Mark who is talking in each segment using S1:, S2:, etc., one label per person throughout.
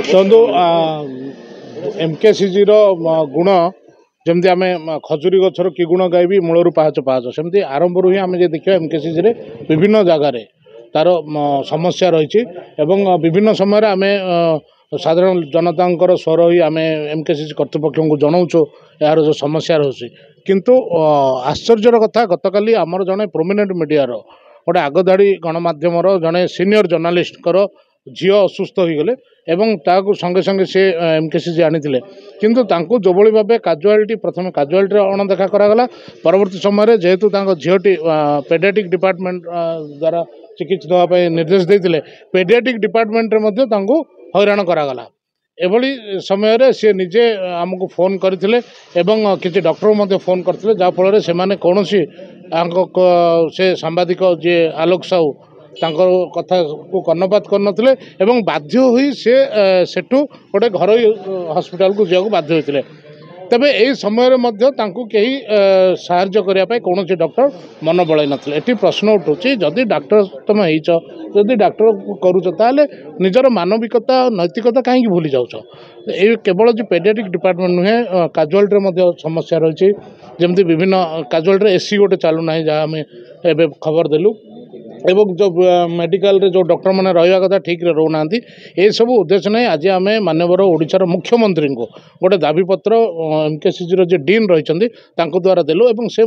S1: ଦେଖନ୍ତୁ MKCG गुण जमती आम खजुरी गचर कि गुण गायबी मूलर पाहच पाहच सेमती आरंभ ही आम देखा MKCG विभिन्न जगार तार समस्या रही विभिन्न समय आम साधारण जनता स्वर ही आम MKCG कर्तृपक्ष को जनाऊँ यार जो समस्या रही किंतु आश्चर्यर कथा गतकाली आमर जड़े प्रोमिनेंट मीडिया गोटे आगधाड़ी गणमाध्यम जड़े सीनियर जर्नालीस्ट झील असुस्थ हो गले एवं ताकू संगे संगे से MKCG आनी किंतु तांको जो भाव काजुआलिटी प्रथम काजुआलिटी अणदेखा करागला परवर्ती समय जेहेतु झीटी पेडियाट्रिक डिपार्टमेंट द्वारा चिकित्सित होगापी निर्देश देते पेडियाट्रिक डिपार्टमेंट हैरान करागला एभली समय सी निजे आमको फोन करते किसी डॉक्टर फोन करते जहाँफल से कौन से सांबादिक जी आलोक साहू तांकर कथा को कर्णपात कर बाध्य हुई सेठू गोटे घर हॉस्पिटल को जावाक बाध्य होते तेबे यही समय कहीं साहाय्य करने कौन डॉक्टर मन बड़ाई नथिले। एटी प्रश्न उठुची जदि डॉक्टर तुम होदी डॉक्टर करुच ताले निजर मानविकता नैतिकता कहीं भूली जाऊच ये केवल जो पेडियाट्रिक डिपार्टमेंट नुहे काजुआलिटी समस्या रही जमती विभिन्न काजुआलिटी AC गोटे चलूना जहाँ आम ए खबर देलु एवं जो मेडिकल रे जो डॉक्टर मैंने रहा कथा ठीक रे रोना ये सब उद्देश्य नहीं आज आम मानवर ओडिशार मुख्यमंत्री को गोटे दाबीपत्र MKCG जो डीन रही द्वारा देलु एवं से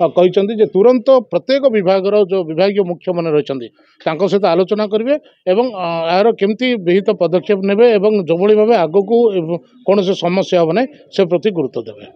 S1: कहते तुरंत प्रत्येक विभाग जो विभाग मुख्य मैंने रही सहित आलोचना करेंगे एवं यार केमती विहित पदक्षेप नेबे एवं जो भाव आग को कौन से समस्या हम ना से प्रति गुरुत्व देवे।